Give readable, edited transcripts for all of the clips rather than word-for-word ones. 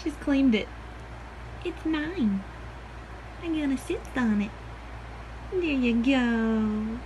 She's claimed it. It's mine. I'm gonna sit on it. There you go.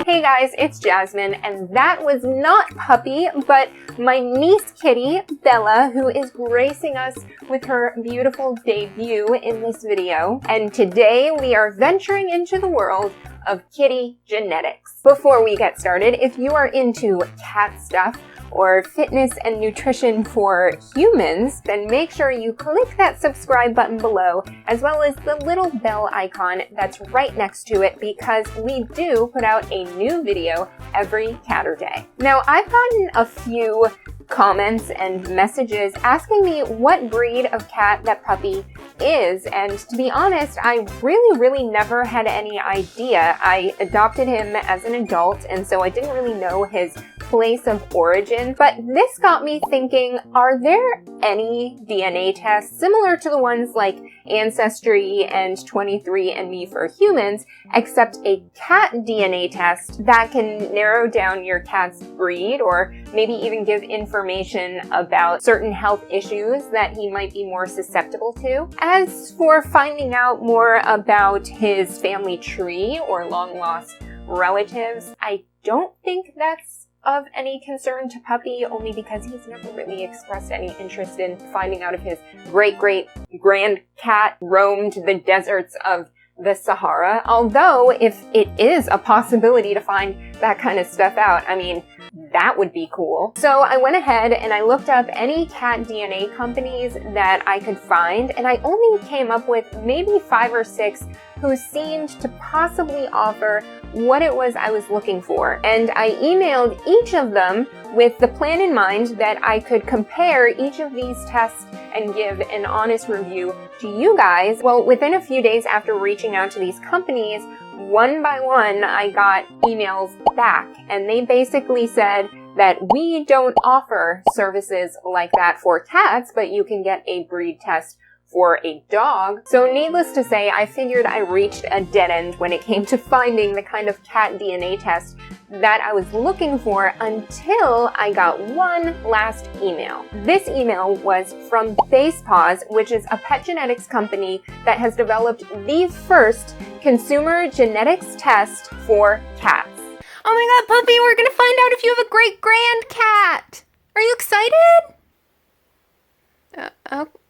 Hey guys, it's Jasmine, and that was not Puppy, but my niece Kitty, Bella, who is gracing us with her beautiful debut in this video. And today we are venturing into the world of kitty genetics. Before we get started, if you are into cat stuff, or fitness and nutrition for humans, then make sure you click that subscribe button below, as well as the little bell icon that's right next to it, because we do put out a new video every Catterday. Now, I've gotten a few comments and messages asking me what breed of cat that Puppy is, and to be honest, I really never had any idea. I adopted him as an adult, and so I didn't really know his place of origin, but this got me thinking, are there any DNA tests similar to the ones like Ancestry and 23andMe for humans, except a cat DNA test that can narrow down your cat's breed or maybe even give information about certain health issues that he might be more susceptible to? As for finding out more about his family tree or long-lost relatives, I don't think that's of any concern to Puppy, only because he's never really expressed any interest in finding out if his great-great-grand cat roamed the deserts of the Sahara. Although, if it is a possibility to find that kind of stuff out, I mean, that would be cool. So I went ahead and I looked up any cat DNA companies that I could find, and I only came up with maybe 5 or 6 who seemed to possibly offer what it was I was looking for. And I emailed each of them with the plan in mind that I could compare each of these tests and give an honest review to you guys. Well, within a few days after reaching out to these companies, one by one, I got emails back, and they basically said that we don't offer services like that for cats, but you can get a breed test for a dog. So needless to say, I figured I reached a dead end when it came to finding the kind of cat DNA test that I was looking for until I got one last email. This email was from Basepaws, which is a pet genetics company that has developed the first consumer genetics test for cats. Oh my god, Puppy, we're gonna find out if you have a great-grand cat! Are you excited?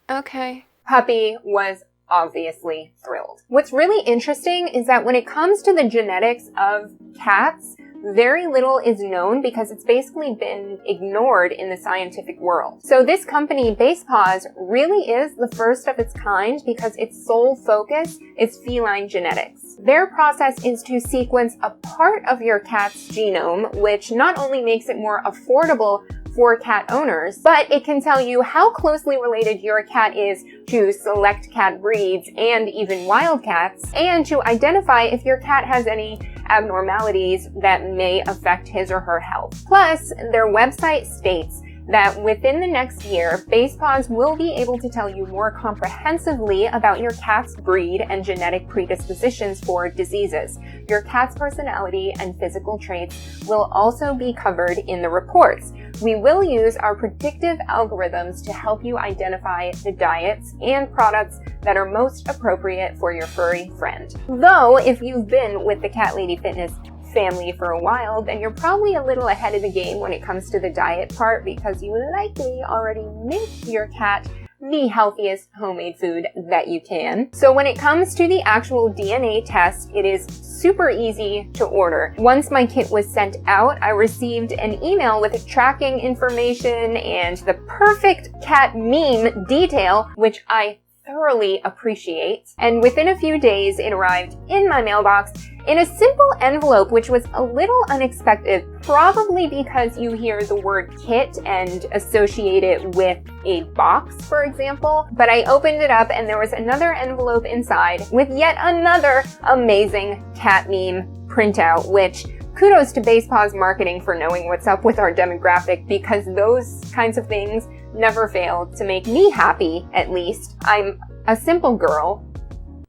Okay. Puppy was obviously thrilled. What's really interesting is that when it comes to the genetics of cats, very little is known because it's basically been ignored in the scientific world. So this company, Basepaws, really is the first of its kind because its sole focus is feline genetics. Their process is to sequence a part of your cat's genome, which not only makes it more affordable for cat owners, but it can tell you how closely related your cat is to select cat breeds and even wild cats, and to identify if your cat has any abnormalities that may affect his or her health. Plus, their website states that within the next year, Basepaws will be able to tell you more comprehensively about your cat's breed and genetic predispositions for diseases. Your cat's personality and physical traits will also be covered in the reports. We will use our predictive algorithms to help you identify the diets and products that are most appropriate for your furry friend. Though, if you've been with the Cat Lady Fitness family for a while, then you're probably a little ahead of the game when it comes to the diet part, because you likely already make your cat the healthiest homemade food that you can. So when it comes to the actual DNA test, it is super easy to order. Once my kit was sent out, I received an email with tracking information and the perfect cat meme detail, which I thoroughly appreciate. And within a few days, it arrived in my mailbox in a simple envelope, which was a little unexpected, probably because you hear the word kit and associate it with a box, for example. But I opened it up and there was another envelope inside with yet another amazing cat meme printout, which kudos to Basepaws marketing for knowing what's up with our demographic, because those kinds of things never fail to make me happy, at least. I'm a simple girl,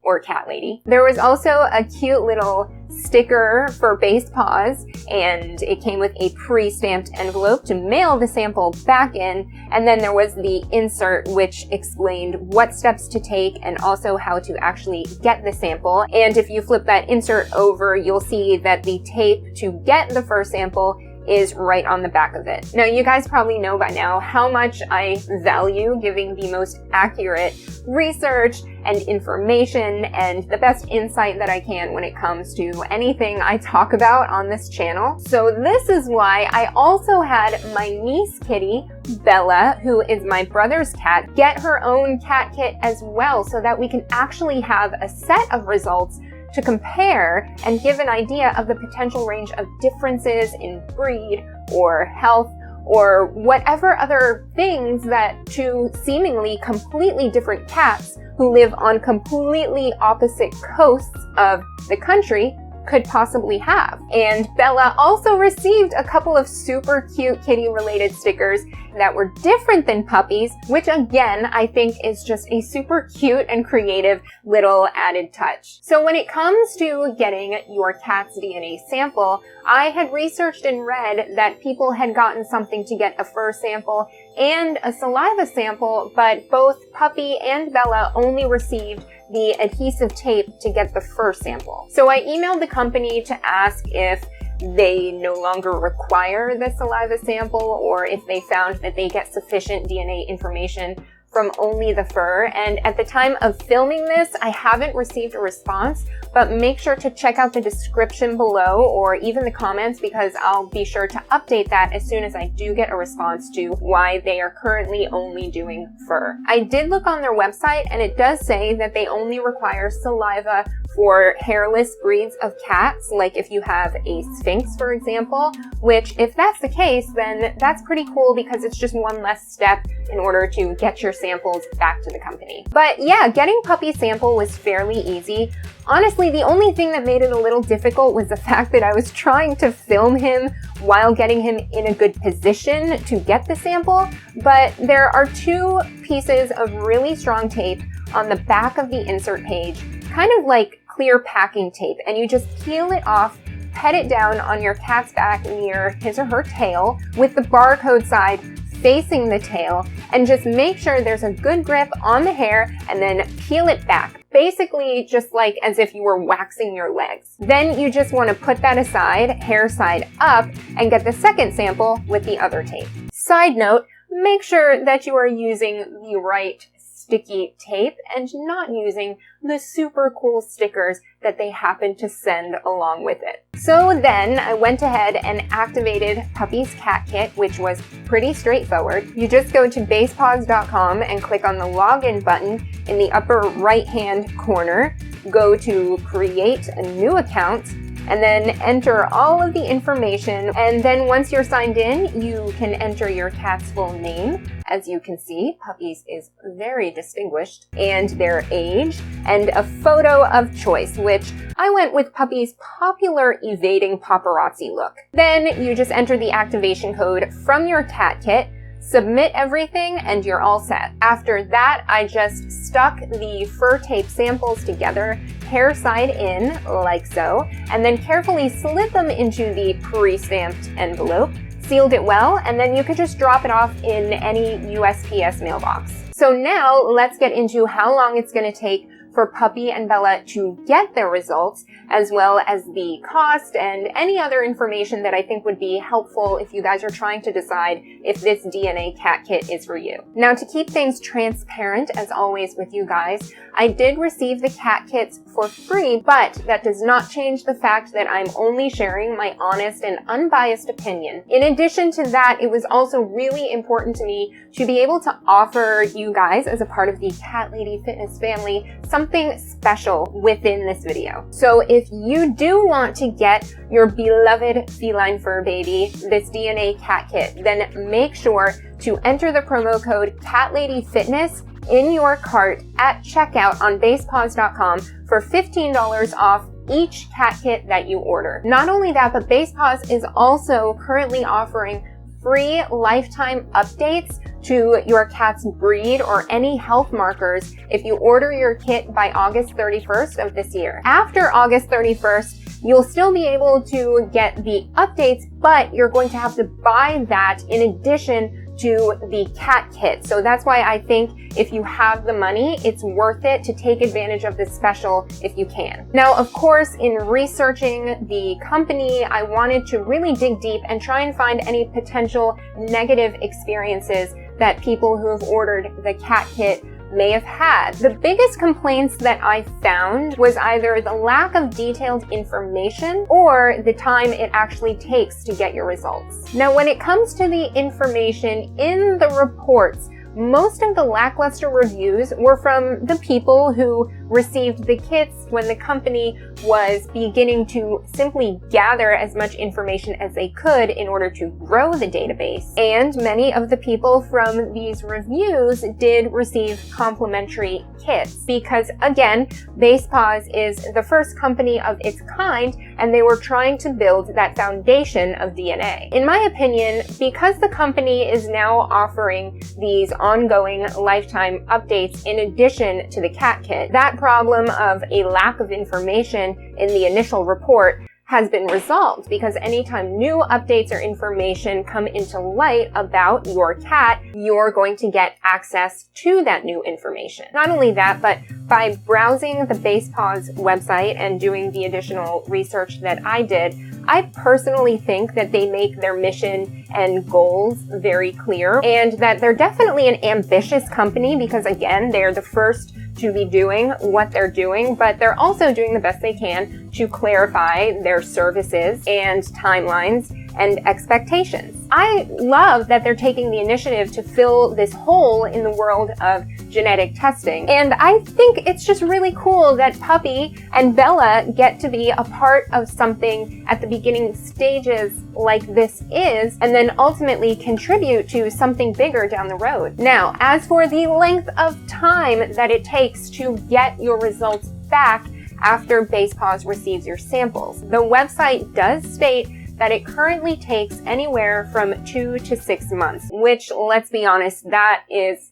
or cat lady. There was also a cute little sticker for Basepaws, and it came with a pre-stamped envelope to mail the sample back in, and then there was the insert which explained what steps to take and also how to actually get the sample. And if you flip that insert over, you'll see that the tape to get the first sample is right on the back of it. Now, you guys probably know by now how much I value giving the most accurate research and information and the best insight that I can when it comes to anything I talk about on this channel. So this is why I also had my niece kitty, Bella, who is my brother's cat, get her own CatKit as well, so that we can actually have a set of results to compare and give an idea of the potential range of differences in breed or health or whatever other things that two seemingly completely different cats who live on completely opposite coasts of the country could possibly have. And Bella also received a couple of super cute kitty related stickers that were different than puppies, which again, I think is just a super cute and creative little added touch. So when it comes to getting your cat's DNA sample, I had researched and read that people had gotten something to get a fur sample and a saliva sample, but both Puppy and Bella only received the adhesive tape to get the fur sample. So I emailed the company to ask if they no longer require the saliva sample or if they found that they get sufficient DNA information from only the fur. And at the time of filming this, I haven't received a response, but make sure to check out the description below or even the comments, because I'll be sure to update that as soon as I do get a response to why they are currently only doing fur. I did look on their website and it does say that they only require saliva for hairless breeds of cats, like if you have a Sphinx, for example, which if that's the case, then that's pretty cool because it's just one less step in order to get your samples back to the company. But yeah, getting Puppy's sample was fairly easy. Honestly, the only thing that made it a little difficult was the fact that I was trying to film him while getting him in a good position to get the sample, but there are two pieces of really strong tape on the back of the insert page, kind of like clear packing tape, and you just peel it off, pet it down on your cat's back near his or her tail with the barcode side facing the tail, and just make sure there's a good grip on the hair and then peel it back. Basically just like as if you were waxing your legs. Then you just want to put that aside, hair side up, and get the second sample with the other tape. Side note, make sure that you are using the right sticky tape and not using the super cool stickers that they happen to send along with it. So then I went ahead and activated Puppy's CatKit, which was pretty straightforward. You just go to basepaws.com and click on the login button in the upper right hand corner, go to create a new account, and then enter all of the information. And then once you're signed in, you can enter your cat's full name. As you can see, Puppy's is very distinguished, and their age, and a photo of choice, which I went with Puppy's popular evading paparazzi look. Then you just enter the activation code from your CatKit, submit everything, and you're all set. After that, I just stuck the fur tape samples together, hair side in, like so, and then carefully slid them into the pre-stamped envelope, sealed it well, and then you could just drop it off in any USPS mailbox. So now let's get into how long it's going to take for Puppy and Bella to get their results, as well as the cost and any other information that I think would be helpful if you guys are trying to decide if this DNA CatKit is for you. Now, to keep things transparent, as always with you guys, I did receive the CatKits for free, but that does not change the fact that I'm only sharing my honest and unbiased opinion. In addition to that, it was also really important to me to be able to offer you guys, as a part of the Cat Lady Fitness family, something special within this video. So if you do want to get your beloved feline fur baby this DNA CatKit, then make sure to enter the promo code CatLadyFitness in your cart at checkout on basepaws.com for $15 off each CatKit that you order. Not only that, but Basepaws is also currently offering free lifetime updates to your cat's breed or any health markers if you order your kit by August 31st of this year. After August 31st, You'll still be able to get the updates, but you're going to have to buy that in addition to the CatKit. So that's why I think if you have the money, it's worth it to take advantage of this special if you can. Now, of course, in researching the company, I wanted to really dig deep and try and find any potential negative experiences that people who have ordered the CatKit may have had. The biggest complaints that I found was either the lack of detailed information or the time it actually takes to get your results. Now, when it comes to the information in the reports, most of the lackluster reviews were from the people who received the kits when the company was beginning to simply gather as much information as they could in order to grow the database. And many of the people from these reviews did receive complimentary kits because, again, Basepaws is the first company of its kind and they were trying to build that foundation of DNA. In my opinion, because the company is now offering these ongoing lifetime updates in addition to the CatKit, that problem of a lack of information in the initial report has been resolved because anytime new updates or information come into light about your cat, you're going to get access to that new information. Not only that, but by browsing the Basepaws website and doing the additional research that I did, I personally think that they make their mission and goals very clear and that they're definitely an ambitious company because, again, they're the first to be doing what they're doing, but they're also doing the best they can to clarify their services and timelines and expectations. I love that they're taking the initiative to fill this hole in the world of genetic testing. And I think it's just really cool that Puppy and Bella get to be a part of something at the beginning stages like this is, and then ultimately contribute to something bigger down the road. Now, as for the length of time that it takes to get your results back after Basepaws receives your samples, the website does state that it currently takes anywhere from 2 to 6 months, which, let's be honest, that is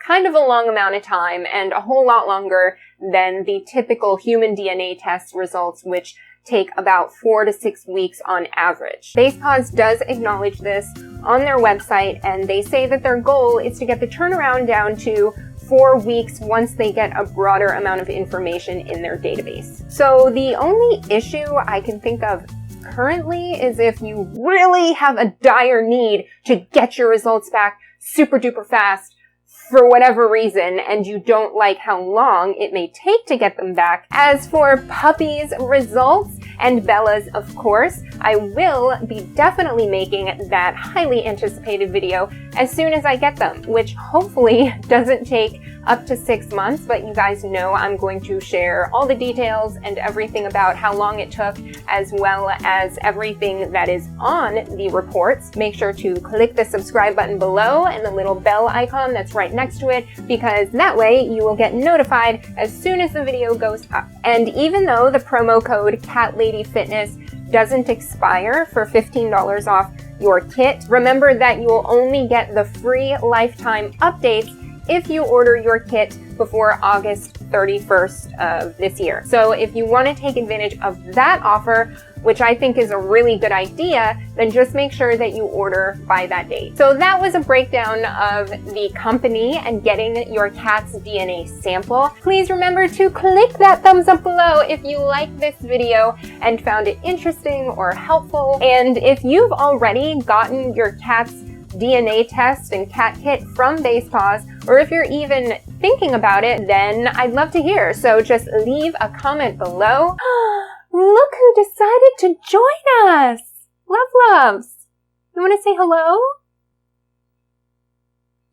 kind of a long amount of time and a whole lot longer than the typical human DNA test results, which take about 4 to 6 weeks on average. Basepaws does acknowledge this on their website, and they say that their goal is to get the turnaround down to 4 weeks once they get a broader amount of information in their database. So the only issue I can think of currently is if you really have a dire need to get your results back super duper fast for whatever reason and you don't like how long it may take to get them back. As for Puppy's results and Bella's, of course, I will be definitely making that highly anticipated video as soon as I get them, which hopefully doesn't take up to 6 months, but you guys know I'm going to share all the details and everything about how long it took, as well as everything that is on the reports. Make sure to click the subscribe button below and the little bell icon that's right next to it, because that way you will get notified as soon as the video goes up. And even though the promo code CatLadyFitness doesn't expire for $15 off your kit, remember that you will only get the free lifetime updates if you order your kit before August 31st of this year. So if you want to take advantage of that offer, which I think is a really good idea, then just make sure that you order by that date. So that was a breakdown of the company and getting your cat's DNA sample. Please remember to click that thumbs up below if you liked this video and found it interesting or helpful. And if you've already gotten your cat's DNA test and CatKit from Basepaws, or if you're even thinking about it, then I'd love to hear. So just leave a comment below. Look who decided to join us! Loves! You want to say hello?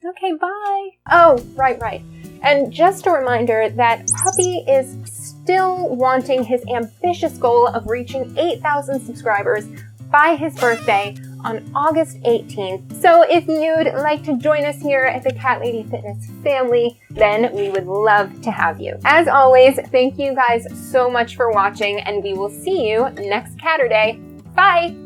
Okay, bye. Oh, right. And just a reminder that Puppy is still wanting his ambitious goal of reaching 8,000 subscribers by his birthday on August 18th. So if you'd like to join us here at the Cat Lady Fitness family, then we would love to have you. As always, thank you guys so much for watching, and we will see you next Catterday. Bye!